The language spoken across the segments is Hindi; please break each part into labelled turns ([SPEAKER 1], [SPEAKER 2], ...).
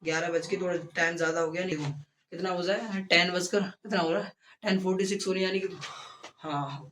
[SPEAKER 1] 11 बज के थोड़ा टाइम ज्यादा हो गया। देखो कितना हो जाए, 10 बजकर कितना हो रहा है, 10:46 होने यानी कि हाँ।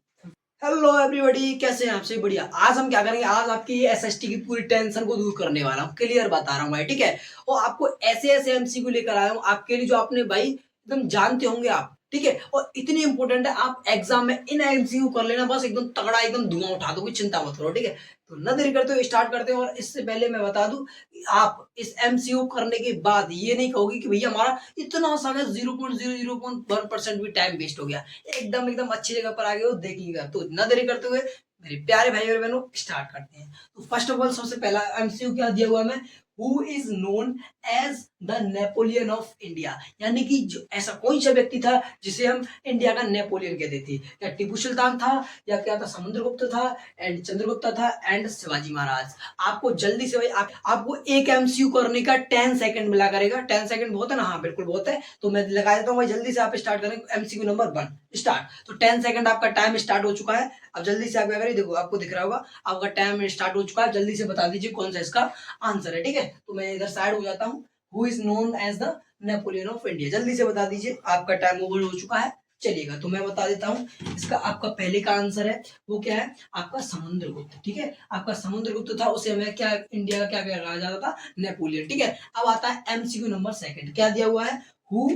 [SPEAKER 1] हेलो एवरीबॉडी, कैसे हैं आप सभी? बढ़िया। आज हम क्या करेंगे, आज आपकी ये एसएसटी की पूरी टेंशन को दूर करने वाला हूँ, क्लियर बता रहा हूँ भाई, ठीक है। और आपको ऐसे ऐसे एमसीक्यू लेकर आया हूँ आपके लिए जो आपने भाई एकदम जानते होंगे आप, ठीक है। और इतनी इंपॉर्टेंट है, आप एग्जाम में इन एमसीक्यू कर लेना, बस एकदम तगड़ा एकदम धुआं उठा दोगे, चिंता मत करो, ठीक है। तो न देरी करते हुए स्टार्ट करते हैं। और इससे पहले मैं बता दूं, आप इस एमसीक्यू करने के बाद ये नहीं कहोगे कि भैया हमारा इतना सारा 0.001% भी टाइम वेस्ट हो गया। एकदम एकदम अच्छी जगह पर आ गए हो, देखिएगा। तो न देरी करते हुए मेरे प्यारे भाई और बहनों स्टार्ट करते हैं। तो फर्स्ट ऑफ ऑल सबसे पहला एमसीक्यू क्या दिया हुआ है, who is known as the Napoleon of India, यानी कि जो ऐसा कौन सा व्यक्ति था जिसे हम इंडिया का नेपोलियन कहते थे। क्या टीपू सुल्तान था, या क्या था समुद्रगुप्त था, एंड चंद्रगुप्त था, एंड शिवाजी महाराज। आपको जल्दी से भाई आपको एक एमसीक्यू करने का 10 सेकंड मिला करेगा। 10 सेकंड बहुत है ना? हाँ बिल्कुल बहुत है। तो मैं लगा देता हूँ भाई, जल्दी से आप स्टार्ट करें। MCQ number 1 start. तो 10 सेकंड आपका टाइम स्टार्ट हो चुका है। अब जल्दी से आप क्या करें, देखो आपको दिख रहा होगा आपका टाइम स्टार्ट हो चुका है। जल्दी से बता दीजिए कौन सा इसका आंसर है, ठीक है। तो मैं इधर साइड हो जाता हूँ। Who is known as the Napoleon of India, जल्दी से बता दीजिए, आपका टाइम ओवर हो चुका है। चलिएगा, तो मैं बता देता हूँ इसका आपका पहले का आंसर है वो क्या है, आपका समुद्रगुप्त, ठीक है। आपका समुद्रगुप्त था, उसे हमें क्या इंडिया का क्या कहा जाता था, नेपोलियन, ठीक है। अब आता है एमसीक्यू नंबर सेकंड, क्या दिया हुआ है, who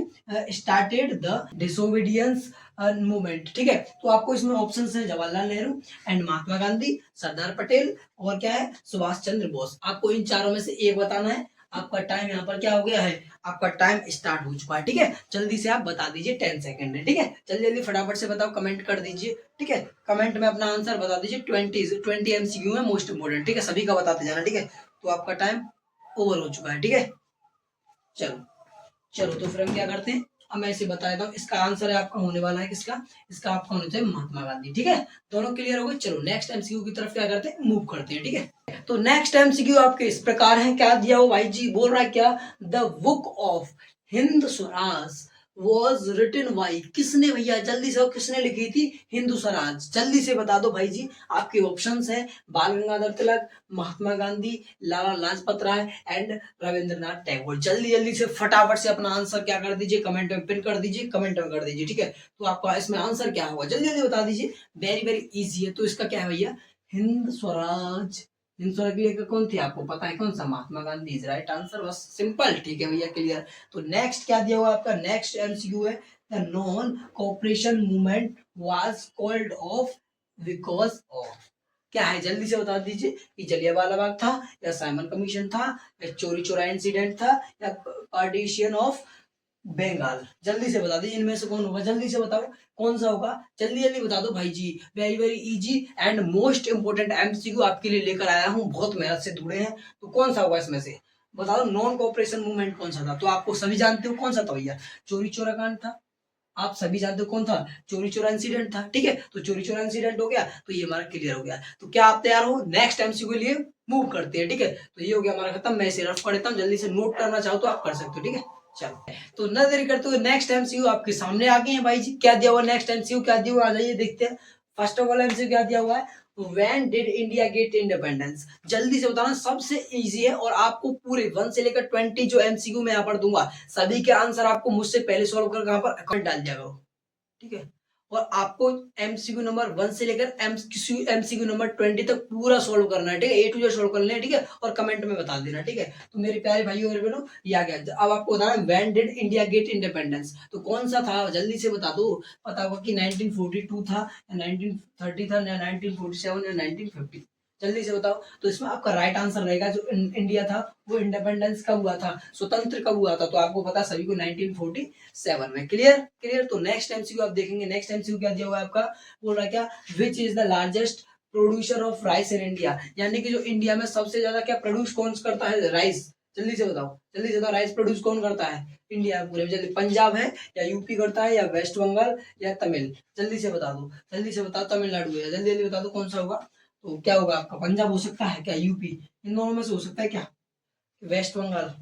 [SPEAKER 1] started the disobedience movement, ठीक है। तो आपको इसमें ऑप्शन है जवाहरलाल नेहरू एंड महात्मा गांधी, सरदार पटेल और क्या है, सुभाष चंद्र बोस। आपको इन चारों में से एक बताना है। आपका टाइम यहाँ पर क्या हो गया है, आपका टाइम स्टार्ट हो चुका है, ठीक है। जल्दी से आप बता दीजिए, 10 सेकंड है, ठीक है। जल्दी जल्दी फटाफट से बताओ, कमेंट कर दीजिए, ठीक है। कमेंट में अपना आंसर बता दीजिए। 20 एमसीक्यू है, मोस्ट इंपोर्टेंट, ठीक है। सभी का बताते जाना, ठीक है। तो आपका टाइम ओवर हो चुका है, ठीक है। चलो चलो, तो फिर हम क्या करते हैं, अब मैं इसे बता देता हूँ। इसका आंसर है आपका होने वाला है किसका, इसका आपका होना चाहिए महात्मा गांधी, ठीक है। दोनों क्लियर हो गए। चलो नेक्स्ट एमसीक्यू की तरफ क्या करते हैं, मूव करते हैं, ठीक है। तो नेक्स्ट एमसीक्यू आपके इस प्रकार है, क्या दिया हो भाई जी, बोल रहा है क्या, the book of Hind Swaraj was written by, किसने भैया, जल्दी से, किसने लिखी थी, हिंदू स्वराज। जल्दी से बता दो भाई जी। आपके ऑप्शंस है बाल गंगाधर तिलक, महात्मा गांधी, लाला लाजपत राय एंड रविंद्रनाथ टैगोर। जल्दी जल्दी से फटाफट से अपना आंसर क्या कर दीजिए, कमेंट में पिन कर दीजिए, कमेंट में कर दीजिए, ठीक है। तो आपका इसमें आंसर क्या होगा, जल्दी जल्दी बता दीजिए। वेरी वेरी इजी है। तो इसका क्या है भैया, हिंद स्वराज। हिंद स्वराज की लेखक कौन थी, आपको पता है कौन सा, Mahatma Gandhi is right answer, बस सिंपल, ठीक है भैया, क्लियर। तो नेक्स्ट क्या दिया हुआ आपका, नेक्स्ट एमसीक्यू है, the non cooperation movement was called off because of, क्या है, जल्दी से बता दीजिए कि जलियांवाला बाग था, या साइमन कमीशन था, या चोरी चोरा इंसिडेंट था, या पार्टीशन ऑफ बंगाल। जल्दी से बता दीजिए, इनमें से कौन होगा, जल्दी से बताओ कौन सा होगा, जल्दी जल्दी बता दो भाई जी। Very very easy and most important MCQ आपके लिए लेकर आया हूँ, बहुत मेहनत से ढूंढे हैं। तो कौन सा होगा इसमें से, बताओ। नॉन कोऑपरेशन मूवमेंट कौन सा था, तो आपको सभी जानते हो कौन सा था भैया, चोरी चोरा कांड था। आप सभी जानते हो कौन था, चोरी चोरा इंसिडेंट था, ठीक है। तो चोरी चोरा इंसिडेंट हो गया, तो ये हमारा क्लियर हो गया। तो क्या आप तैयार हो, नेक्स्ट एमसीक्यू के लिए मूव करते हैं, ठीक है। तो ये हो गया हमारा खत्म। मैं इसे रफ कर देता हूँ, जल्दी से नोट करना चाहो तो आप कर सकते हो, ठीक है। चलो, तो न देरी करते हुए नेक्स्ट एमसीक्यू आपके सामने आ गए हैं भाई जी। क्या दिया हुआ नेक्स्ट एमसीक्यू, क्या दिया हुआ, आ जाइए देखते हैं। फर्स्ट ऑफ ऑल एमसीक्यू क्या दिया हुआ है, when did India get independence. जल्दी से बताना, सबसे इजी है। और आपको पूरे 1 से लेकर 20 जो एमसीक्यू मैं यहाँ पर दूंगा, सभी के आंसर आपको मुझसे पहले सॉल्व कर यहाँ पर अकाउंट डाल दिया करो, ठीक है। और आपको एमसीक्यू नंबर 1 से लेकर एमसीक्यू नंबर 20 तक पूरा सोल्व करना है, ठीक है। ए टू जेड सोल्व करना है, ठीक है। और कमेंट में बता देना, ठीक है। तो मेरे प्यारे भाइयों और बहनों, ये आ गया। अब आपको बताना है when did India get independence, तो कौन सा था, जल्दी से बता दो। पता होगा कि 1942 था, या 1930 था, या 1947, या 1950। जल्दी से बताओ। तो इसमें आपका राइट आंसर रहेगा, जो इंडिया था वो इंडिपेंडेंस कब हुआ था, स्वतंत्र कब हुआ था, तो आपको पता सभी को 1947 में। Clear clear. तो नेक्स्ट एमसीक्यू आप देखेंगे, नेक्स्ट एमसीक्यू क्या दिया हुआ है आपका, बोल रहा है क्या, which is the largest producer of rice in India, यानी कि जो इंडिया में सबसे ज्यादा क्या प्रोड्यूस कौन करता है, राइस। जल्दी से बताओ, जल्दी से बताओ, राइस प्रोड्यूस कौन करता है इंडिया पूरे में, जल्दी। पंजाब है, या यूपी करता है, या वेस्ट बंगाल, या तमिल। जल्दी से बता दो, जल्दी से बताओ। तमिलनाडु है, जल्दी जल्दी बता दो कौन सा होगा। तो क्या होगा आपका, पंजाब हो सकता है क्या, यूपी, इन दोनों में से हो सकता है क्या, वेस्ट बंगाल,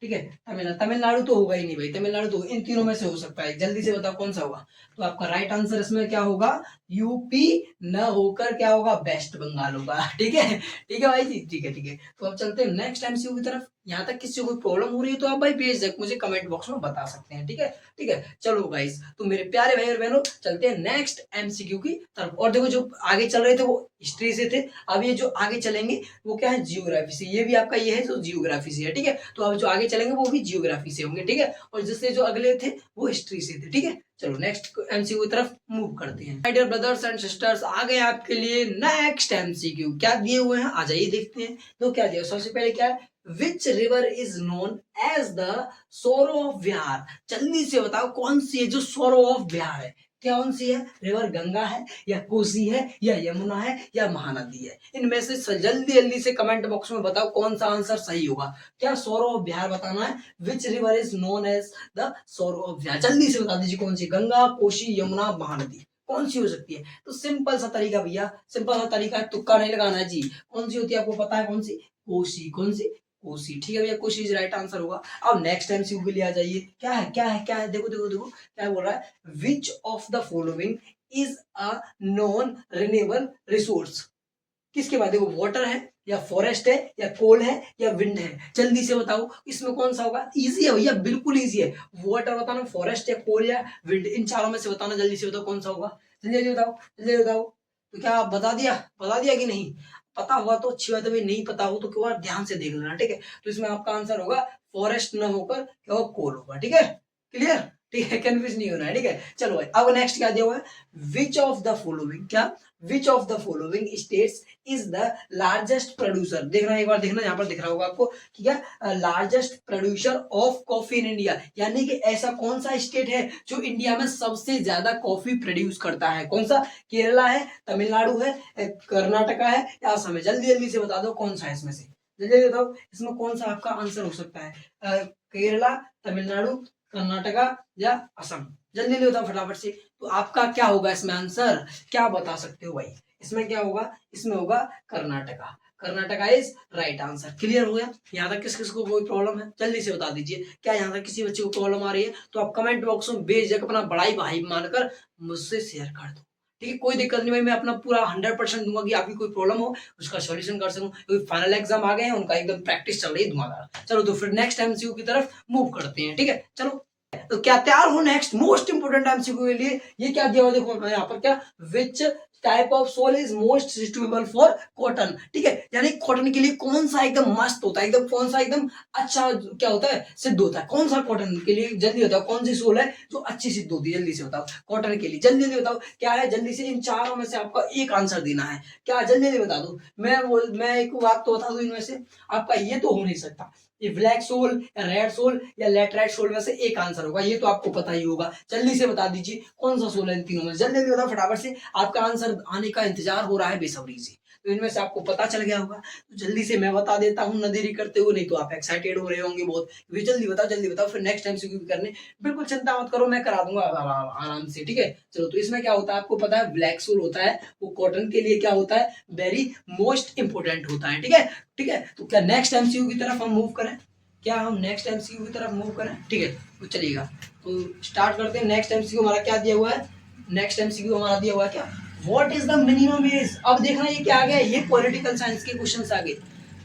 [SPEAKER 1] ठीक है। तमिलनाडु, तमिलनाडु तो होगा ही नहीं भाई, तमिलनाडु तो इन तीनों में से हो सकता है। जल्दी से बताओ कौन सा होगा। तो आपका राइट आंसर इसमें क्या होगा, यूपी न होकर क्या होगा, वेस्ट बंगाल होगा, ठीक है। ठीक है भाई जी, ठीक है ठीक है। तो अब चलते हैं नेक्स्ट एमसीक्यू की तरफ। यहाँ तक किसी को कोई प्रॉब्लम हो रही है तो आप भाई बेझिझक मुझे कमेंट बॉक्स में बता सकते हैं, ठीक है। ठीक है, चलो गाइस, तो मेरे प्यारे भाई और बहनों, चलते हैं नेक्स्ट एमसीक्यू की तरफ। और देखो, जो आगे चल रहे थे वो हिस्ट्री से थे, अब ये जो आगे चलेंगे वो क्या है, जियोग्राफी से। ये भी आपका ये है जो जियोग्राफी से है, ठीक है। तो अब जो आगे चलेंगे वो भी जियोग्राफी से होंगे, ठीक है। और जिससे जो अगले थे वो हिस्ट्री से थे, ठीक है। चलो नेक्स्ट एमसीक्यू की तरफ मूव करते हैं। My dear brothers and sisters, आ गए आपके लिए नेक्स्ट एमसीक्यू। क्या दिए हुए हैं, आ जाइए देखते हैं। तो क्या दिया, सबसे पहले क्या है, which river is known as the sorrow of Bihar. जल्दी से बताओ कौन सी है जो सोरो ऑफ बिहार है, कौन सी है। रिवर गंगा है, या कोसी है, या यमुना है, या महानदी है। इनमें से जल्दी जल्दी से कमेंट बॉक्स में बताओ कौन सा आंसर सही होगा। क्या सोरो ऑफ बिहार बताना है। Which river is known as the sorrow of Bihar, जल्दी से बता दीजिए कौन सी, गंगा, कोसी, यमुना, महानदी, कौन सी हो सकती है। तो सिंपल सा तरीका भैया, सिंपल सा तरीका है, तुक्का नहीं लगाना है जी। कौन सी होती है आपको पता है, कौन सी, कोसी। कौन सी, कोसी, ठीक है भैया, कोसी इज राइट आंसर होगा। अब नेक्स्ट एमसीक्यू के लिए आ जाइए। क्या है, क्या है, क्या है, देखो देखो देखो, क्या बोल रहा है, which of the following is a non renewable resource. किसके बाद, देखो, वाटर है, या फॉरेस्ट है, या कोल है, या विंड है। जल्दी से बताओ इसमें कौन सा होगा। इजी है भैया, बिल्कुल इजी है। वाटर बताना, फॉरेस्ट या कोल या विंड, इन चारों में से बताना। जल्दी से बताओ कौन सा होगा, जल्दी जल्दी बताओ, जल्दी बताओ। तो क्या आप बता दिया कि नहीं, पता हुआ तो अच्छी बात है भाई, नहीं पता हो तो क्यों बार ध्यान से देख लेना, ठीक है। तो इसमें आपका आंसर होगा फॉरेस्ट न होकर क्या होगा, कोल होगा, ठीक है। क्लियर, ठीक है, कंफ्यूज नहीं होना है, ठीक है। चलो भाई, अब नेक्स्ट क्या दिया हुआ है, विच ऑफ द फॉलोइंग, क्या, which of the following states is the largest producer. देखना एक बार, देखना यहाँ पर दिख रहा होगा आपको, ठीक है, largest producer of coffee in India. यानी कि ऐसा कौन सा स्टेट है जो इंडिया में सबसे ज्यादा कॉफी प्रोड्यूस करता है। कौन सा, केरला है, तमिलनाडु है, कर्नाटका है, या असम है। जल्दी जल्दी से बता दो कौन सा है इसमें से, जल्दी जल्दी बताओ इसमें कौन सा आपका आंसर हो सकता है। केरला, तमिलनाडु, कर्नाटका, या असम। जल्दी जल्दी बताओ फटाफट से। तो आपका क्या होगा इसमें आंसर, क्या बता सकते हो भाई। इसमें क्या होगा, इसमें होगा Karnataka. Karnataka is right answer. Clear हो गया, यहाँ तक किस किस को कोई प्रॉब्लम है, जल्दी से बता दीजिए। क्या यहाँ तक किसी बच्चे को प्रॉब्लम आ रही है तो आप कमेंट बॉक्स में बेझिझक अपना बड़ाई भाई मानकर मुझसे शेयर कर दो, ठीक है। कोई दिक्कत नहीं भाई, मैं अपना पूरा 100% दूंगा कि आपकी कोई प्रॉब्लम हो उसका सॉल्यूशन कर सकूं, क्योंकि फाइनल एग्जाम आ गए हैं, उनका एकदम प्रैक्टिस चल रही है धुआंधार। चलो तो फिर नेक्स्ट एमसीक्यू की तरफ मूव करते हैं, ठीक है। चलो, तो क्या तैयार हो नेक्स्ट मोस्ट इंपोर्टेंट एमसीक्यू के लिए। ये क्या दिया हुआ देखो यहाँ पर, क्या, which type of soil is most suitable for cotton, ठीक है। यानी कॉटन के लिए कौन सा एकदम मस्त होता है, एकदम कौन सा एकदम अच्छा क्या होता है, सिद्ध होता है। कौन सा कॉटन के लिए, जल्दी बताओ कौन सी सोल है जो अच्छी सिद्ध होती है, जल्दी से बताओ कॉटन के लिए। जल्दी जल्दी बताओ क्या है, जल्दी से इन चारों में से आपका एक आंसर देना है। क्या, जल्दी जल्दी बता दो। मैं एक बात तो बता दूं, इनमें से आपका ये तो हो नहीं सकता, ये ब्लैक सोल या रेड सोल या लेटराइट सोल में से एक आंसर होगा, ये तो आपको पता ही होगा। जल्दी से बता दीजिए कौन सा सोल है इन तीनों में, जल्दी जल्दी बताओ फटाफट से, आपका आंसर आने का इंतजार हो रहा है बेसब्री से। तो इनमें से आपको पता चल गया होगा, तो जल्दी से मैं बता देता हूँ, न देरी करते हुए, नहीं तो आप एक्साइटेड हो रहे होंगे बहुत। जल्दी बताओ फिर नेक्स्ट टाइम से भी करने, बिल्कुल चिंता मत करो, मैं करा दूंगा आराम से, ठीक है। चलो, तो इसमें क्या होता है आपको पता है, ब्लैक सोल होता है, वो कॉटन के लिए क्या होता है, वेरी मोस्ट इंपोर्टेंट होता है, ठीक है। ठीक है, तो क्या नेक्स्ट एमसीक्यू की तरफ हम मूव करें, क्या हम नेक्स्ट एमसीक्यू की तरफ मूव करें, ठीक है। तो चलिएगा, तो स्टार्ट करते हैं। नेक्स्ट एमसीक्यू हमारा क्या दिया हुआ है, नेक्स्ट एमसीक्यू हमारा दिया हुआ है क्या, what is the minimum as. अब देखना ये क्या आ गया, ये पॉलिटिकल साइंस के क्वेश्चंस आ गए,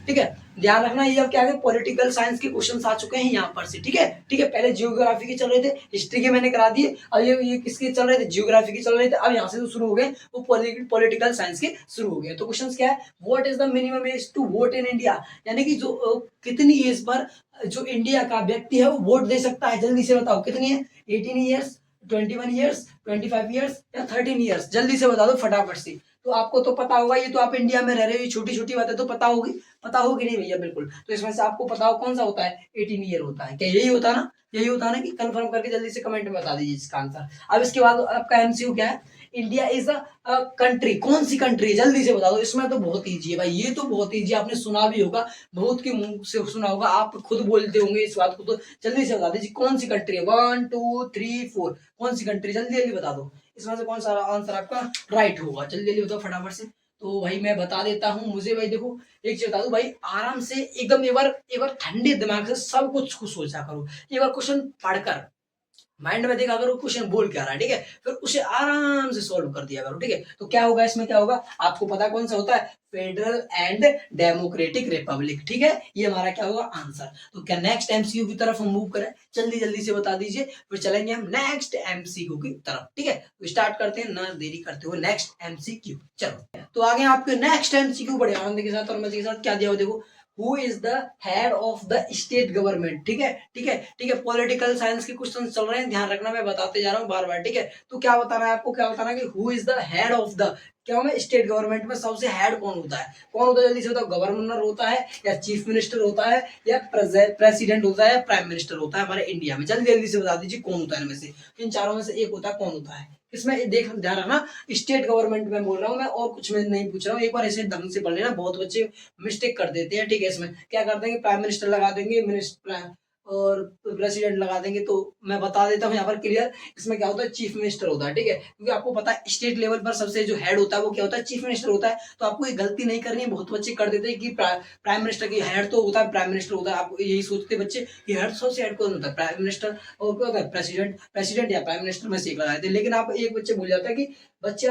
[SPEAKER 1] ठीक है। ध्यान रखना, ये अब क्या है, पॉलिटिकल साइंस के क्वेश्चंस आ चुके हैं यहाँ पर से, ठीक है। ठीक है, पहले जियोग्राफी के चल रहे थे, हिस्ट्री के मैंने करा दिए, अब ये किसके चल रहे थे, जियोग्राफी के चल रहे थे। अब यहाँ से जो शुरू हो गए वो पॉलिटिकल साइंस के शुरू हो गए। तो क्वेश्चंस क्या है, what is the minimum age to vote in India. यानी कि जो कितनी एज पर जो इंडिया का व्यक्ति है वो वोट दे सकता है। जल्दी से बताओ कितनी है, 18 ईयर्स, 21 ईयर्स, 25 ईयर्स, या 13 ईयर्स। जल्दी से बता दो फटाफट से। तो आपको तो पता होगा, ये तो आप इंडिया में रह रहे हो, छोटी छोटी बातें तो पता होगी, पता होगी नहीं भैया, बिल्कुल। तो इसमें से आपको पता हो कौन सा होता है, 18 ईयर होता है। क्या यही होता है ना, यही होता है ना, कि कंफर्म करके जल्दी से कमेंट में बता दीजिए इसका आंसर। अब इसके बाद आपका एमसीक्यू क्या है, इंडिया इज अ कंट्री, कौन सी कंट्री, जल्दी से बता दो। इसमें तो बहुत ईजी है भाई, ये तो बहुत ईजी, आपने सुना भी होगा, बहुत के मुंह से सुना होगा, आप खुद बोलते होंगे इस बात को। तो जल्दी से बता दीजिए कौन सी कंट्री है, 1 2 3 4, कौन सी कंट्री, जल्दी जल्दी बता दो। इसमें से कौन सा आंसर आपका राइट होगा, जल्दी जल्दी बताओ फटाफट से। तो भाई मैं बता देता हूँ, मुझे भाई देखो एक चीज बता दो भाई, आराम से एकदम एक बार ठंडे दिमाग से सब कुछ सोचा करो, एक बार क्वेश्चन पढ़कर माइंड में देखा करो क्वेश्चन बोल क्या रहा है, ठीक है, फिर उसे आराम से सॉल्व कर दिया करो, ठीक है। तो क्या होगा इसमें, क्या होगा आपको पता कौन सा होता है, फेडरल एंड डेमोक्रेटिक रिपब्लिक, ठीक है, ये हमारा क्या होगा आंसर। तो क्या नेक्स्ट एमसीक्यू की तरफ हम मूव करें, जल्दी जल्दी से बता दीजिए, फिर चलेंगे हम नेक्स्ट एमसीक्यू की तरफ, ठीक है। तो स्टार्ट करते हैं ना देरी करते हुए नेक्स्ट एमसीक्यू, चलो तो आगे आपके नेक्स्ट एमसीक्यू बड़े आनंद के साथ और मजे के साथ क्या दिया हो, देखो who is the head of the state government, ठीक है ठीक है ठीक है। पॉलिटिकल साइंस के क्वेश्चन चल रहे हैं, ध्यान रखना, मैं बताते जा रहा हूँ बार बार, ठीक है। तो क्या बताना है आपको, क्या बताना है कि who is the head of the, क्या में स्टेट गवर्नमेंट में सबसे हेड कौन होता है, कौन होता है, जल्दी से बताओ, गवर्नर होता है या चीफ मिनिस्टर होता है या प्रेसिडेंट होता है या प्राइम मिनिस्टर होता है हमारे इंडिया में, जल्दी जल्दी से बता दीजिए कौन होता है इनमें से, इन चारों में से एक होता है, कौन होता है इसमें, देख ध्यान रखना, स्टेट गवर्नमेंट में बोल रहा हूँ मैं, और कुछ में नहीं पूछ रहा हूँ, एक बार ऐसे ढंग से पढ़ लेना, बहुत बच्चे मिस्टेक कर देते हैं, ठीक है। इसमें क्या करते हैं कि प्राइम मिनिस्टर लगा देंगे, मिनिस्टर और प्रेसिडेंट लगा देंगे, तो मैं बता देता हूँ यहाँ पर क्लियर, इसमें क्या होता है चीफ मिनिस्टर होता है, ठीक है, क्योंकि आपको पता है स्टेट लेवल पर सबसे जो हेड होता है वो क्या होता है, चीफ मिनिस्टर होता है। तो आपको ये गलती नहीं करनी है, बहुत बच्चे कर देते हैं कि प्राइम मिनिस्टर की हेड तो होता है, प्राइम मिनिस्टर होता है, आप यही सोचते बच्चे कि हेड सबसे हेड कौन होता है, प्राइम मिनिस्टर, और क्या होता है प्रेसिडेंट, प्रेसिडेंट या प्राइम मिनिस्टर में से एक लगा देते हैं। लेकिन आप एक बच्चे भूल जाता है कि बच्चे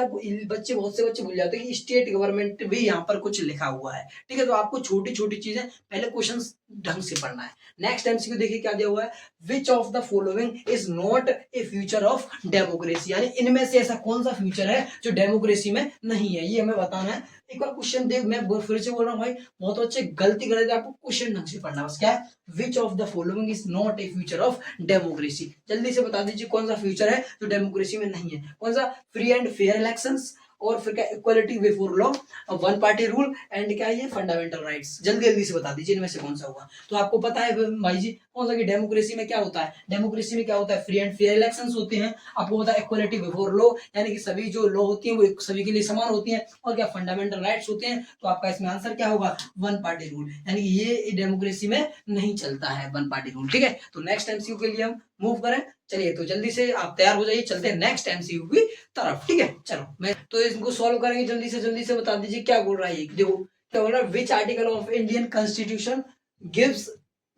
[SPEAKER 1] बहुत से बच्चे भूल जाते हैं कि स्टेट गवर्नमेंट भी यहाँ पर कुछ लिखा हुआ है, ठीक है। तो आपको छोटी छोटी चीजें पहले क्वेश्चन ढंग से पढ़ना है। नेक्स्ट एमसीक्यू देखिए क्या दिया हुआ है, which of the following is not a future of democracy, यानी इनमें से ऐसा कौन सा फ्यूचर है जो डेमोक्रेसी में नहीं है, ये हमें बताना है। एक बार क्वेश्चन देख, मैं फिर से बोल रहा हूँ भाई, बहुत अच्छे गलती कर रहे थे, आपको क्वेश्चन ढंग से पढ़ना, बस क्या है, which of the following is not a future of democracy, जल्दी से बता दीजिए कौन सा फ्यूचर है जो डेमोक्रेसी में नहीं है, कौन सा, फ्री एंड फेयर इलेक्शंस, और फिर क्या equality before law, one party rule, and क्या है ये फंडामेंटल राइट्स, जल्दी जल्दी से बता दीजिए इनमें से कौन सा होगा। तो आपको पता है भाई जी कौन सा, कि डेमोक्रेसी में क्या होता है, डेमोक्रेसी में क्या होता है, फ्री एंड फेयर इलेक्शंस होते हैं, आपको पता है इक्वालिटी बिफोर लॉ, यानी कि सभी जो लॉ होती है वो सभी के लिए समान होती है, और क्या फंडामेंटल राइट्स होते हैं। तो आपका इसमें आंसर क्या होगा, वन पार्टी रूल, यानी कि ये डेमोक्रेसी में नहीं चलता है वन पार्टी रूल, ठीक है। तो नेक्स्ट एमसीक्यू के लिए हम मूव करें, चलिए तो जल्दी से आप तैयार हो जाइए, चलते हैं नेक्स्ट एमसीक्यू की तरफ, ठीक है। चलो मैं तो इनको सॉल्व करेंगे, जल्दी से बता दीजिए क्या बोल रहा है, देखो क्या बोल रहा है, which article of Indian constitution gives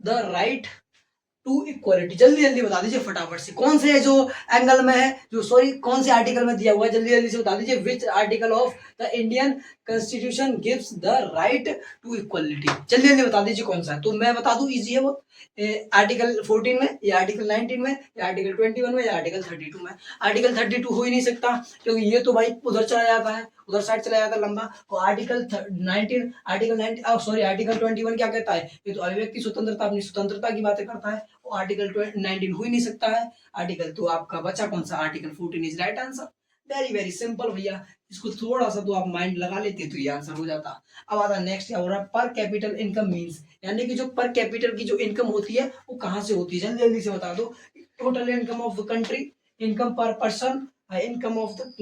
[SPEAKER 1] the right to equality, जल्दी जल्दी बता दीजिए फटाफट से, कौन से जो एंगल में है, जो सॉरी कौन से आर्टिकल में दिया हुआ है, जल्दी जल्दी से बता दीजिए, which article of the Indian constitution gives the right to equality, जल्दी जल्दी बता दीजिए कौन सा है। तो मैं बता दूं इजी है वो, आर्टिकल 14 में या आर्टिकल 19 में या आर्टिकल 21 में या आर्टिकल 32 में। आर्टिकल 32 हो ही नहीं सकता, क्योंकि ये तो भाई उधर चला जाता है, उधर साइड चला जाता है लंबा। और आर्टिकल 19, आर्टिकल 21 क्या कहता है, ये तो अभिव्यक्ति स्वतंत्रता, अपनी स्वतंत्रता की बातें करता है, और आर्टिकल 19 हो ही नहीं सकता है। आर्टिकल तो आपका बचा कौन सा, article 14 is right answer, very very simple भैया, इसको थोड़ा सा तो आप माइंड लगा लेते तो ये आंसर हो जाता। अब आता नेक्स्ट क्या हो रहा है, पर कैपिटल इनकम मींस, यानी कि जो पर कैपिटल की जो इनकम होती है वो कहाँ से होती है, जल्दी जल्दी से बता दो। Total income of the country, income per person, income of the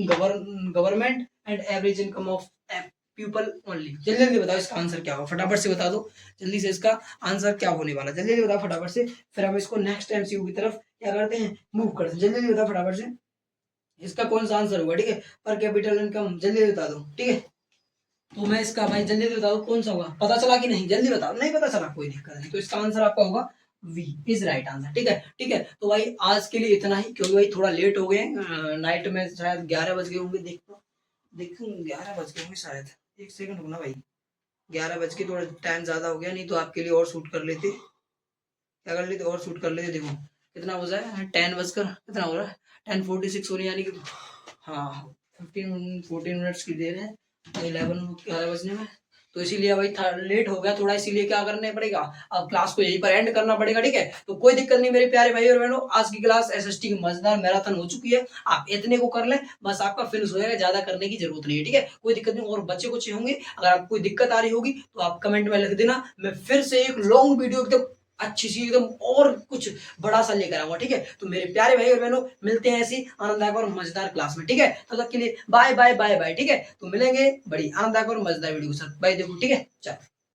[SPEAKER 1] government, and average income of people only, जल्दी जल्दी बताओ इसका आंसर क्या होगा, फटाफट से बता दो जल्दी से, इसका आंसर क्या होने वाला, जल्दी जल्दी बताओ फटाफट से, फिर हम इसको नेक्स्ट एमसीक्यू की तरफ क्या करते हैं, मूव करते हैं, जल्दी जल्दी बताओ फटाफट से इसका कौन सा आंसर होगा, ठीक है, पर कैपिटल इनकम, जल्दी बता दो, ठीक है। तो मैं इसका भाई जल्दी बता दो कौन सा होगा, पता चला कि नहीं, जल्दी बताओ, नहीं पता चला कोई दिक्कत नहीं, तो इसका आंसर आपका होगा वी इज राइट आंसर, ठीक है ठीक है। तो भाई आज के लिए इतना ही, क्योंकि भाई थोड़ा लेट हो गए, नाइट में शायद 11 बज गए होंगे, देखो 11 बज गए होंगे शायद, एक सेकंड रुकना भाई, 11 बज के थोड़ा टाइम ज्यादा हो गया, नहीं तो आपके लिए और शूट कर लेते, क्या कर लेते और शूट कर लेते। देखो कितना हो जाए, 10 बजकर कितना हो रहा है, 10:46 हो रही, यानी कि हाँ 14 मिनट्स की देर है, 11 बजने में, तो इसीलिए भाई लेट हो गया थोड़ा, इसीलिए क्या करना पड़ेगा, अब क्लास को यहीं पर एंड करना पड़ेगा, ठीक है। तो कोई दिक्कत नहीं मेरे प्यारे भाई और बहनों, आज की क्लास एसएसटी की मजेदार मैराथन हो चुकी है, आप इतने को कर लें बस, आपका फिनिश हो जाएगा, ज्यादा करने की जरूरत नहीं है, ठीक है, कोई दिक्कत नहीं। और बच्चे कुछ होंगे, अगर आपको कोई दिक्कत आ रही होगी तो आप कमेंट में लिख देना, मैं फिर से एक लॉन्ग वीडियो एकदम अच्छी सी एकदम और कुछ बड़ा सा लेकर आऊंगा, ठीक है। तो मेरे प्यारे भाई और बहनों, मिलते हैं ऐसी आनंददायक और मजेदार क्लास में, ठीक है, तब तक के लिए बाय बाय बाय बाय, ठीक है। तो मिलेंगे बड़ी आनंददायक और मजेदार वीडियो के साथ, बाय, देखो ठीक है, चलो।